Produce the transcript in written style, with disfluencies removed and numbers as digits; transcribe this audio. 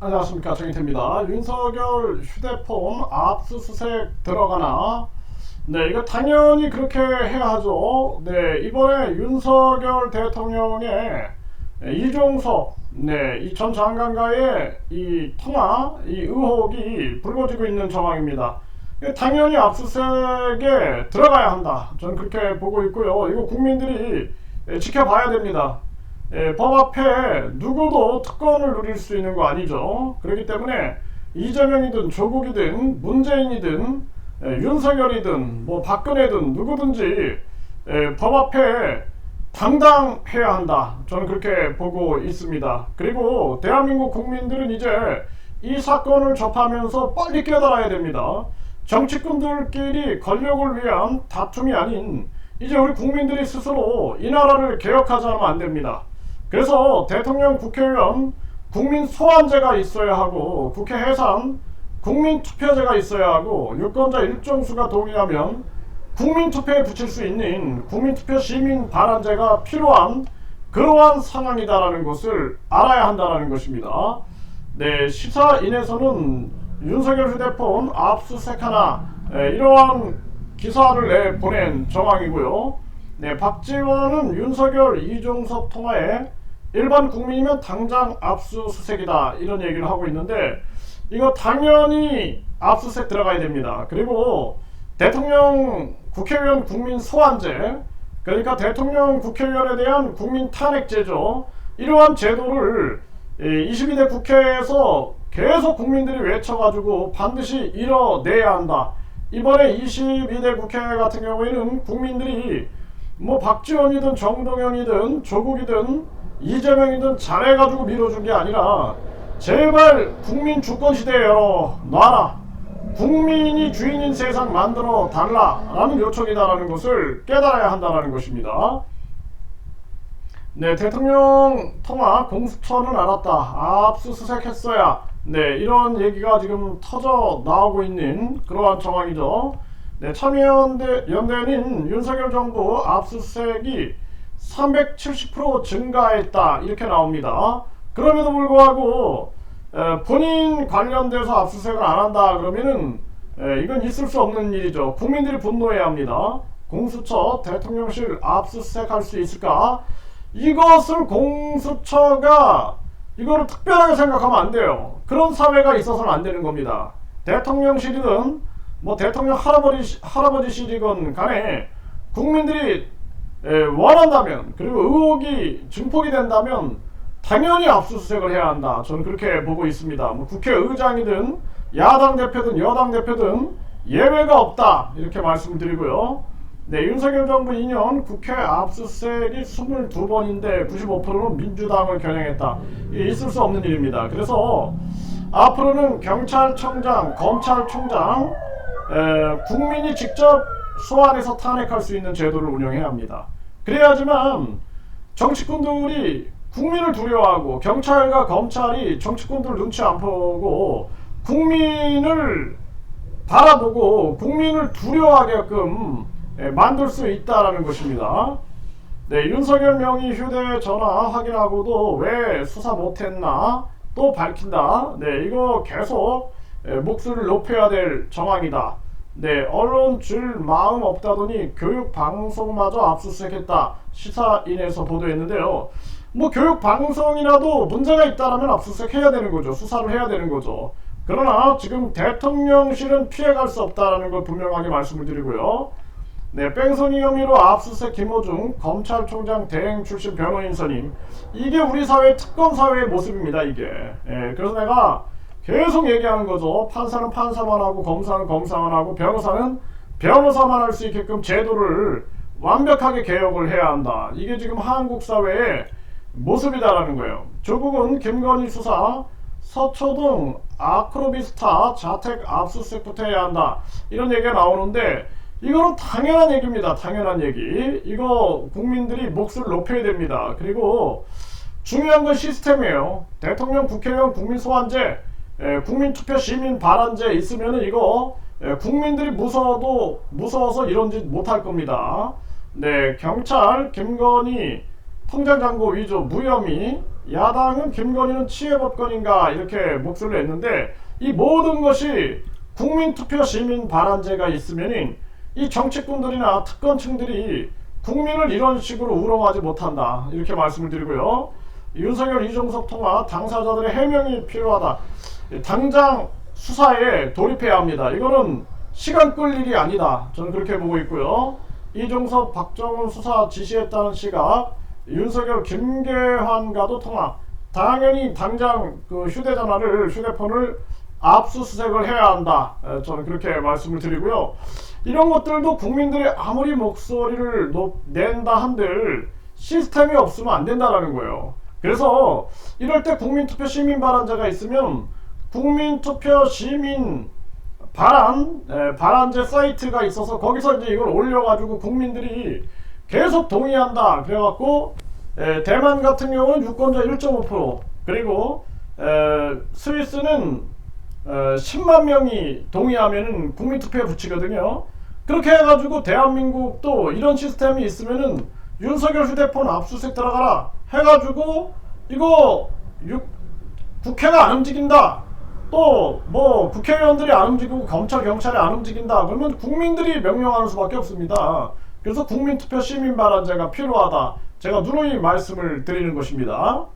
안녕하십니까, 정인태입니다. 윤석열 휴대폰 압수수색 들어가나? 네, 이거 당연히 그렇게 해야 하죠. 네, 이번에 윤석열 대통령의 이종석 이 전 장관과의 이 통화, 이 의혹이 불거지고 있는 정황입니다. 당연히 압수수색에 들어가야 한다, 저는 그렇게 보고 있고요. 이거 국민들이 지켜봐야 됩니다. 법 앞에 누구도 특권을 누릴 수 있는 거 아니죠. 그렇기 때문에 이재명이든 조국이든 문재인이든 윤석열이든 뭐 박근혜든 누구든지 법 앞에 당당해야 한다, 저는 그렇게 보고 있습니다. 그리고 대한민국 국민들은 이제 이 사건을 접하면서 빨리 깨달아야 됩니다. 정치꾼들끼리 권력을 위한 다툼이 아닌, 이제 우리 국민들이 스스로 이 나라를 개혁하지 않으면 안 됩니다. 그래서 대통령, 국회의원 국민 소환제가 있어야 하고, 국회 해산 국민 투표제가 있어야 하고, 유권자 일정수가 동의하면 국민 투표에 붙일 수 있는 국민 투표 시민 반환제가 필요한 그러한 상황이다라는 것을 알아야 한다라는 것입니다. 네, 시사인에서는 윤석열 휴대폰 압수수색하나 이러한 기사를 내보낸 정황이고요. 네, 박지원은 윤석열 이종석 통화에 일반 국민이면 당장 압수수색이다, 이런 얘기를 하고 있는데, 이거 당연히 압수수색 들어가야 됩니다. 그리고 대통령, 국회의원 국민 소환제, 그러니까 대통령, 국회의원에 대한 국민 탄핵제죠. 이러한 제도를 22대 국회에서 계속 국민들이 외쳐가지고 반드시 이뤄내야 한다. 이번에 22대 국회 같은 경우에는 국민들이 뭐 박지원이든 정동영이든 조국이든 이재명이든 잘해가지고 밀어준 게 아니라, 제발 국민 주권시대에 열어놔라, 국민이 주인인 세상 만들어 달라라는 요청이다라는 것을 깨달아야 한다는 것입니다. 네, 대통령 통화 공수처는 알았다, 압수수색했어야, 네, 이런 얘기가 지금 터져 나오고 있는 그러한 정황이죠. 네, 참여연대는 윤석열 정부 압수수색이 370% 증가했다, 이렇게 나옵니다. 그럼에도 불구하고 본인 관련돼서 압수수색을 안 한다 그러면은 이건 있을 수 없는 일이죠. 국민들이 분노해야 합니다. 공수처, 대통령실 압수수색할 수 있을까? 이것을 공수처가 이거를 특별하게 생각하면 안 돼요. 그런 사회가 있어서는 안 되는 겁니다. 대통령실이든 뭐 대통령 할아버지실이건 간에 국민들이 원한다면, 그리고 의혹이 증폭이 된다면 당연히 압수수색을 해야 한다, 저는 그렇게 보고 있습니다. 뭐 국회의장이든 야당 대표든 여당 대표든 예외가 없다, 이렇게 말씀드리고요. 네, 윤석열 정부 2년 국회 압수수색이 22번인데 95%는 민주당을 겨냥했다. 있을 수 없는 일입니다. 그래서 앞으로는 경찰청장, 검찰총장 국민이 직접 소환해서 탄핵할 수 있는 제도를 운영해야 합니다. 그래야지만 정치꾼들이 국민을 두려워하고, 경찰과 검찰이 정치꾼들 눈치 안 보고 국민을 바라보고 국민을 두려워하게끔 만들 수 있다라는 것입니다. 네, 윤석열 명의 휴대전화 확인하고도 왜 수사 못했나 또 밝힌다. 네, 이거 계속 목소리를 높여야 될 정황이다. 네, 언론 줄 마음 없다더니 교육방송마저 압수수색했다, 시사인에서 보도했는데요. 뭐 교육방송이라도 문제가 있다라면 압수수색 해야 되는 거죠. 수사를 해야 되는 거죠. 그러나 지금 대통령실은 피해갈 수 없다라는 걸 분명하게 말씀을 드리고요. 네, 뺑소니 혐의로 압수수색 김호중 검찰총장 대행 출신 변호인 선임, 이게 우리 사회 특검 사회의 모습입니다, 이게. 그래서 내가 계속 얘기하는 거죠. 판사는 판사만 하고, 검사는 검사만 하고, 변호사는 변호사만 할 수 있게끔 제도를 완벽하게 개혁을 해야 한다. 이게 지금 한국 사회의 모습이다라는 거예요. 조국은 김건희 수사, 서초동 아크로비스타 자택 압수수색부터 해야 한다, 이런 얘기가 나오는데, 이거는 당연한 얘기입니다. 당연한 얘기. 이거 국민들이 몫을 높여야 됩니다. 그리고 중요한 건 시스템이에요. 대통령, 국회의원 국민 소환제, 국민 투표 시민 반환제 있으면은 이거 국민들이 무서워서 이런 짓 못할 겁니다. 네, 경찰 김건희 통장잔고 위조 무혐의 야당은 김건희는 치외법권인가 이렇게 목소리를 냈는데, 이 모든 것이 국민투표 시민 발안제가 있으면 이 정치꾼들이나 특권층들이 국민을 이런 식으로 우롱하지 못한다 이렇게 말씀을 드리고요. 윤석열 이종석 통화 당사자들의 해명이 필요하다. 당장 수사에 돌입해야 합니다. 이거는 시간 끌 일이 아니다. 저는 그렇게 보고 있고요. 이종석 박정훈 수사 지시했다는 시각, 윤석열 김계환과도 통화, 당연히 당장 그 휴대폰을 압수수색을 해야 한다. 저는 그렇게 말씀을 드리고요. 이런 것들도 국민들이 아무리 목소리를 낸다 한들 시스템이 없으면 안 된다라는 거예요. 그래서 이럴 때 국민투표 시민 발안제가 있으면 국민투표 시민 발안제 사이트가 있어서 거기서 이제 이걸 올려가지고 국민들이 계속 동의한다 그래갖고, 대만 같은 경우는 유권자 1.5%, 그리고 스위스는 10만 명이 동의하면은 국민투표에 붙이거든요. 그렇게 해가지고 대한민국도 이런 시스템이 있으면은 윤석열 휴대폰 압수수색 들어가라 해가지고, 이거 국회가 안 움직인다, 또 뭐 국회의원들이 안 움직이고 검찰 경찰이 안 움직인다 그러면 국민들이 명령하는 수밖에 없습니다. 그래서 국민투표 시민 발안제가 필요하다, 제가 누누이 말씀을 드리는 것입니다.